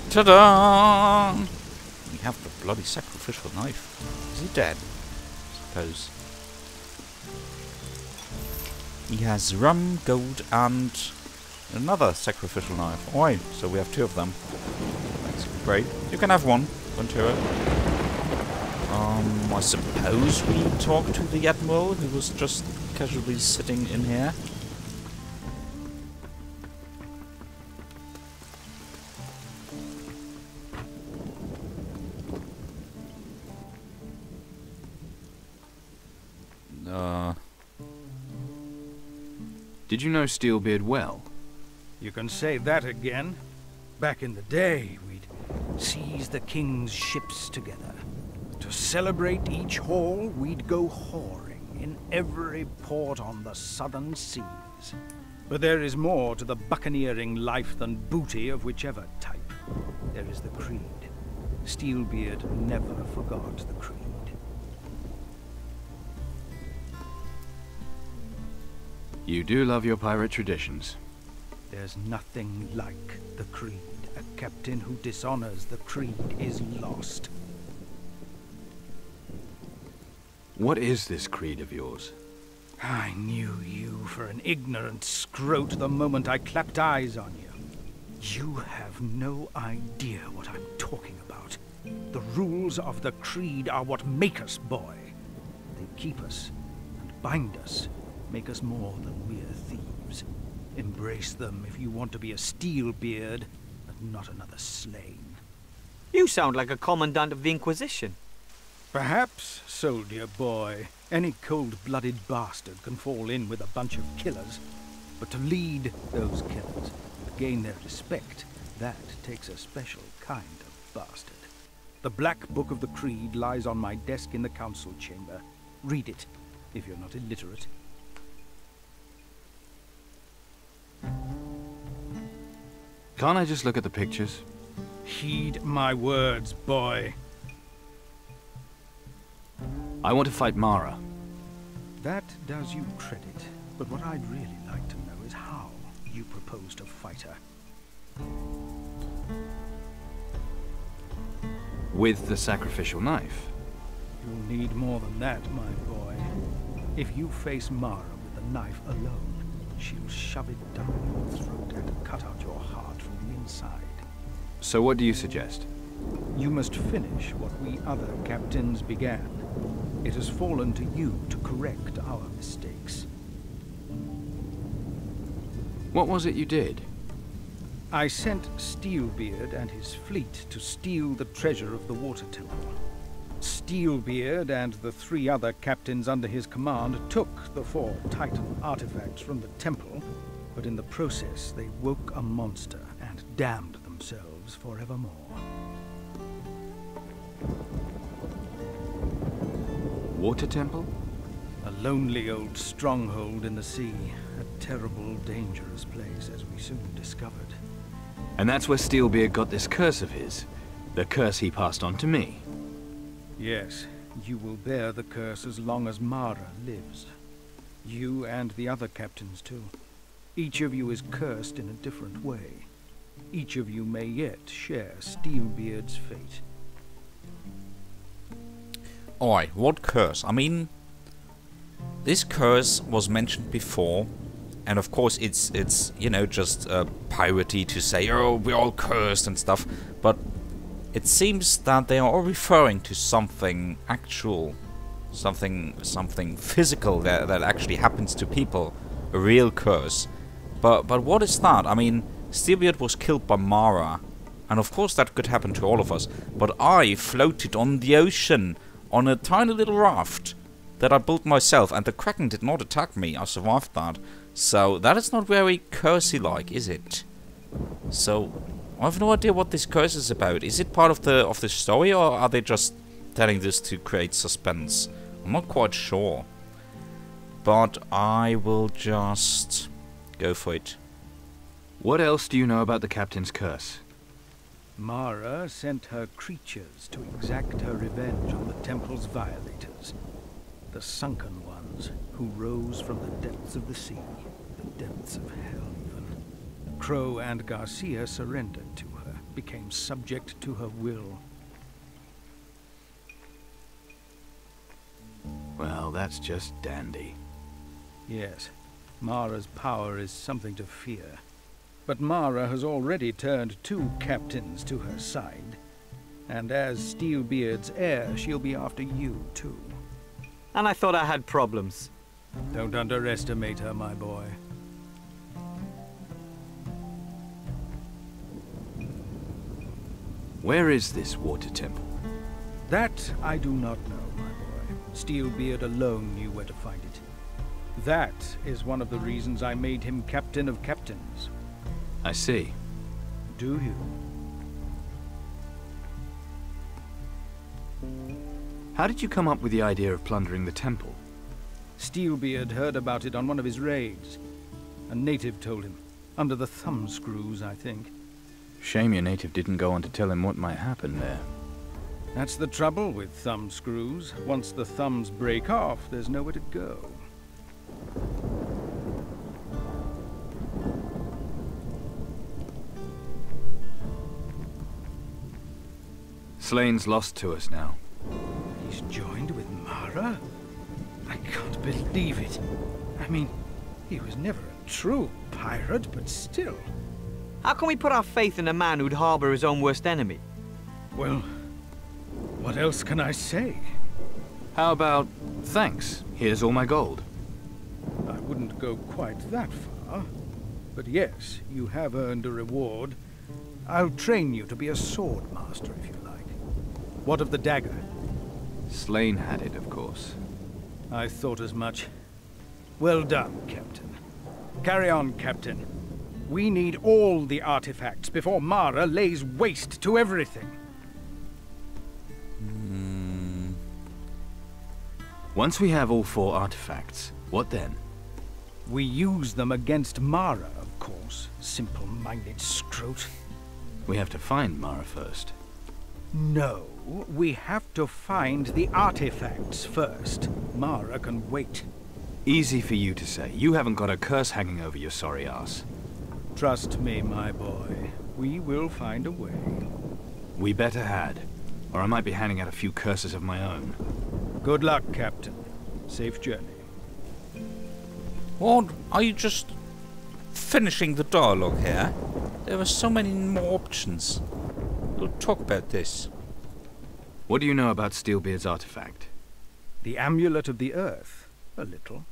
Ta-da! We have the bloody sacrificial knife. Is he dead? I suppose. He has rum, gold, and another sacrificial knife. Alright, so we have 2 of them. That's great. You can have one. Ventura. I suppose we talk to the Admiral, who was just casually sitting in here. Did you know Steelbeard well? You can say that again. Back in the day, we'd seize the king's ships together. To celebrate each haul, we'd go whoring in every port on the southern seas. But there is more to the buccaneering life than booty of whichever type. There is the creed. Steelbeard never forgot the creed. You do love your pirate traditions. There's nothing like the creed. A captain who dishonors the creed is lost. What is this creed of yours? I knew you for an ignorant scrote the moment I clapped eyes on you. You have no idea what I'm talking about. The rules of the creed are what make us, boy. They keep us and bind us, make us more than mere thieves. Embrace them if you want to be a Steelbeard, and not another Slayne. You sound like a commandant of the Inquisition. Perhaps, soldier boy. Any cold-blooded bastard can fall in with a bunch of killers. But to lead those killers, to gain their respect, that takes a special kind of bastard. The Black Book of the Creed lies on my desk in the council chamber. Read it, if you're not illiterate. Can't I just look at the pictures? Heed my words, boy. I want to fight Mara. That does you credit, but what I'd really like to know is how you propose to fight her. With the sacrificial knife. You'll need more than that, my boy. If you face Mara with the knife alone, she'll shove it down your throat and cut out your heart from the inside. So what do you suggest? You must finish what we other captains began. It has fallen to you to correct our mistakes. What was it you did? I sent Steelbeard and his fleet to steal the treasure of the Water Temple. Steelbeard and the 3 other captains under his command took the 4 Titan artifacts from the temple, but in the process they woke a monster and damned themselves forevermore. Water Temple? A lonely old stronghold in the sea, a terrible, dangerous place, as we soon discovered. And that's where Steelbeard got this curse of his. The curse he passed on to me. Yes, you will bear the curse as long as Mara lives. You and the other captains, too. Each of you is cursed in a different way. Each of you may yet share Steelbeard's fate. Alright, what curse? I mean, this curse was mentioned before, and of course it's you know, just piratey to say, oh, we're all cursed and stuff, but it seems that they are all referring to something actual, something physical that actually happens to people, a real curse. But what is that? I mean, Steelbeard was killed by Mara, and of course that could happen to all of us, but I floated on the ocean on a tiny little raft that I built myself, and the Kraken did not attack me. I survived that. So that is not very cursey-like, is it? So I have no idea what this curse is about. Is it part of the story, or are they just telling this to create suspense? I'm not quite sure. But I will just go for it. What else do you know about the captain's curse? Mara sent her creatures to exact her revenge on the temple's violators. The sunken ones who rose from the depths of the sea, the depths of hell even. Crow and Garcia surrendered to her. became subject to her will. Well, that's just dandy. Yes, Mara's power is something to fear. But Mara has already turned 2 captains to her side. And as Steelbeard's heir, she'll be after you, too. And I thought I had problems. Don't underestimate her, my boy. Where is this water temple? That I do not know, my boy. Steelbeard alone knew where to find it. That is one of the reasons I made him captain of captains. I see. Do you? How did you come up with the idea of plundering the temple? Steelbeard heard about it on one of his raids. A native told him. Under the thumbscrews, I think. Shame your native didn't go on to tell him what might happen there. That's the trouble with thumbscrews. Once the thumbs break off, there's nowhere to go. Slayne's lost to us now. He's joined with Mara? I can't believe it. I mean, he was never a true pirate, but still. How can we put our faith in a man who'd harbor his own worst enemy? Well, what else can I say? How about, thanks, here's all my gold. I wouldn't go quite that far. But yes, you have earned a reward. I'll train you to be a sword master if you like. What of the dagger? Slayne had it, of course. I thought as much. Well done, Captain. Carry on, Captain. We need all the artifacts before Mara lays waste to everything. Once we have all 4 artifacts, what then? We use them against Mara, of course. Simple-minded scrote. We have to find Mara first. No, we have to find the artifacts first. Mara can wait. Easy for you to say. You haven't got a curse hanging over your sorry ass. Trust me, my boy. We will find a way. We better had, or I might be handing out a few curses of my own. Good luck, Captain. Safe journey. What? Are you just finishing the dialogue here? There were so many more options. We'll talk about this. What do you know about Steelbeard's artifact? The Amulet of the Earth. A little.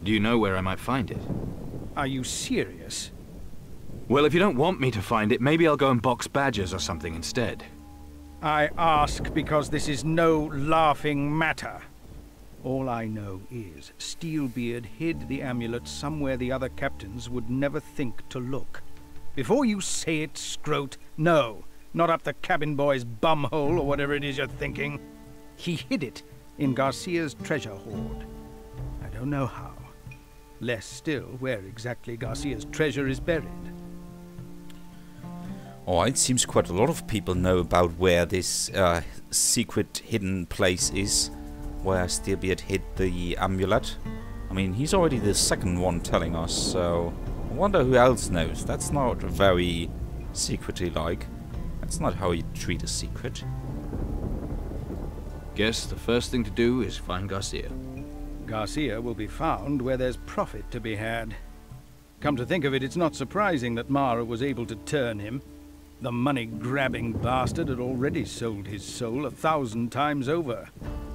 Do you know where I might find it? Are you serious? Well, if you don't want me to find it, maybe I'll go and box badgers or something instead. I ask because this is no laughing matter. All I know is Steelbeard hid the amulet somewhere the other captains would never think to look. Before you say it, Scrote, no, not up the cabin boy's bumhole or whatever it is you're thinking. He hid it in Garcia's treasure hoard. I don't know how. Less still where exactly Garcia's treasure is buried. Oh, it seems quite a lot of people know about where this secret hidden place is, where Steelbeard hid the amulet. I mean, he's already the second one telling us, so I wonder who else knows. That's not very secretly-like. That's not how you treat a secret. Guess the first thing to do is find Garcia. Garcia will be found where there's profit to be had. Come to think of it, it's not surprising that Mara was able to turn him. The money-grabbing bastard had already sold his soul 1,000 times over.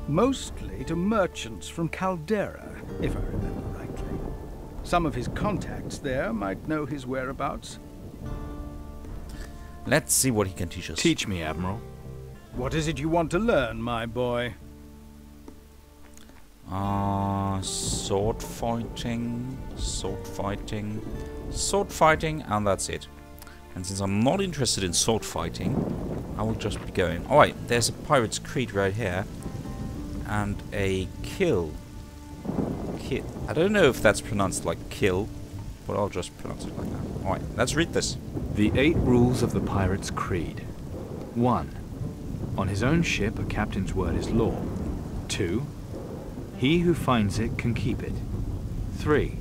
Mostly to merchants from Caldera, if I remember rightly. Some of his contacts there might know his whereabouts. Let's see what he can teach us. Teach me, Admiral. What is it you want to learn, my boy? Sword fighting, and that's it. And since I'm not interested in sword fighting, I will just be going. Alright, there's a Pirate's Creed right here. And a kill. I don't know if that's pronounced like kill, but I'll just pronounce it like that. Alright, let's read this. The 8 rules of the Pirate's Creed. 1. On his own ship, a captain's word is law. 2. He who finds it can keep it. 3.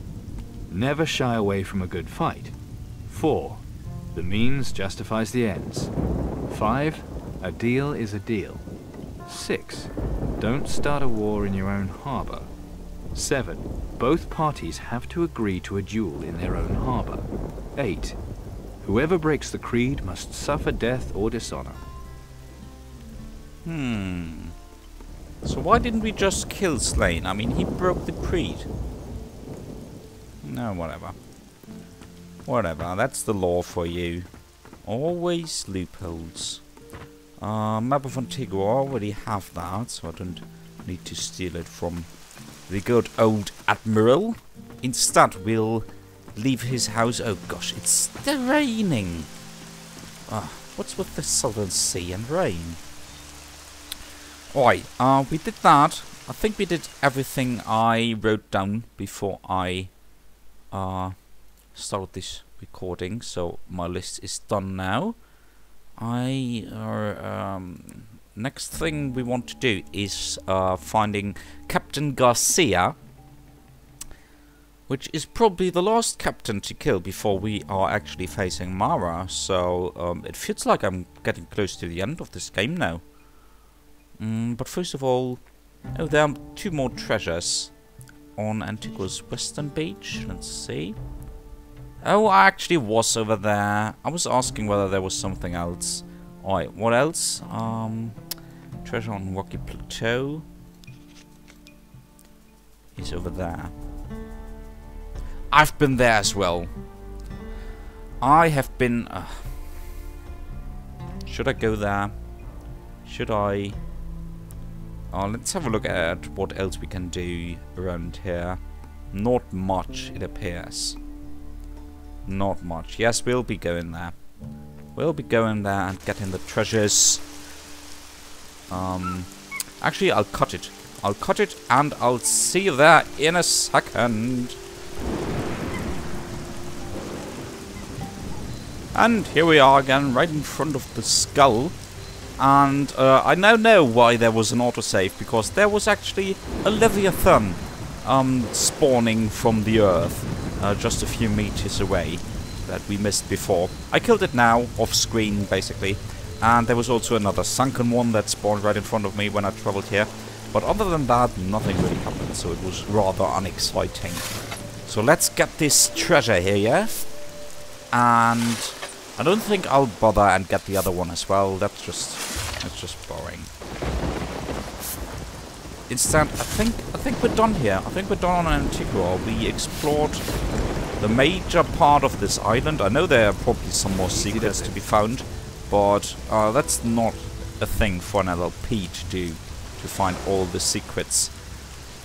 Never shy away from a good fight. 4. The means justifies the ends. 5. A deal is a deal. 6. Don't start a war in your own harbor. 7. Both parties have to agree to a duel in their own harbor. 8. Whoever breaks the creed must suffer death or dishonor. So why didn't we just kill Slayne? I mean, he broke the creed. No, whatever. Whatever, that's the law for you. Always loopholes. Map of Antigua, I already have that, so I don't need to steal it from the good old Admiral. Instead, we'll leave his house. Oh gosh, it's still raining. What's with the southern sea and rain? Alright, we did that. I think we did everything I wrote down before I started this recording, so my list is done now. Next thing we want to do is finding Captain Garcia, which is probably the last captain to kill before we are actually facing Mara, so it feels like I'm getting close to the end of this game now. But first of all, there are 2 more treasures on Antigua's western beach. Let's see. Oh, I actually was over there. I was asking whether there was something else. Alright, what else? Treasure on Rocky Plateau is over there. I've been there as well. I have been... should I go there? Should I... let's have a look at what else we can do around here. Not much, it appears. Not much. Yes, we'll be going there. We'll be going there and getting the treasures. Actually, I'll cut it. I'll cut it and I'll see you there in a second. And here we are again, right in front of the skull. And I now know why there was an autosave, because there was actually a Leviathan spawning from the earth just a few meters away that we missed before. I killed it now, off screen basically, and there was also another sunken one that spawned right in front of me when I traveled here. But other than that, nothing really happened, so it was rather unexciting. So let's get this treasure here, yeah? And I don't think I'll bother and get the other one as well. That's just boring. Instead, I think we're done here. I think we're done on Antigua. We explored the major part of this island. I know there are probably some more secrets to be found, but that's not a thing for an LLP to do, to find all the secrets.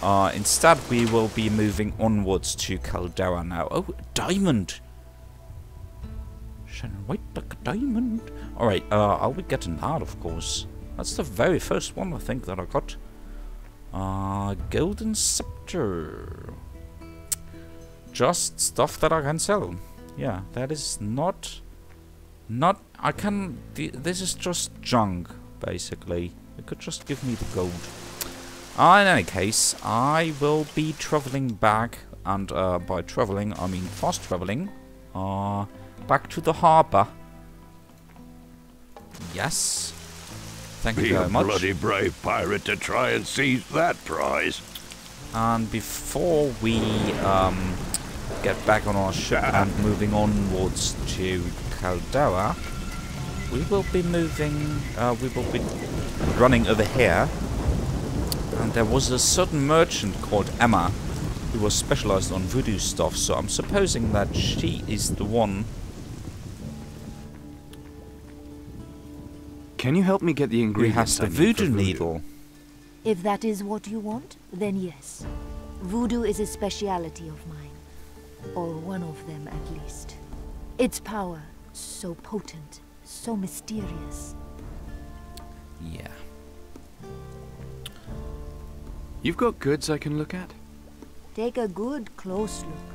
Instead, we will be moving onwards to Caldera now. Oh, a diamond! Shining white like a diamond. Alright, I'll be getting that, of course. That's the very first one, I think, that I got. Golden Scepter. Just stuff that I can sell. Yeah, that is not... I can... This is just junk, basically. It could just give me the gold. In any case, I will be traveling back, and by traveling, I mean fast traveling, back to the harbour. Yes. Thank you very much. Be a bloody brave pirate to try and seize that prize. And before we get back on our ship and moving onwards to Caldera, we will be moving, we will be running over here. And there was a certain merchant called Emma who was specialized on voodoo stuff, so I'm supposing that she is the one. Can you help me get the ingredients? Who has the voodoo needle? If that is what you want, then yes. Voodoo is a speciality of mine. Or one of them, at least. Its power, so potent, so mysterious. Yeah. You've got goods I can look at? Take a good, close look.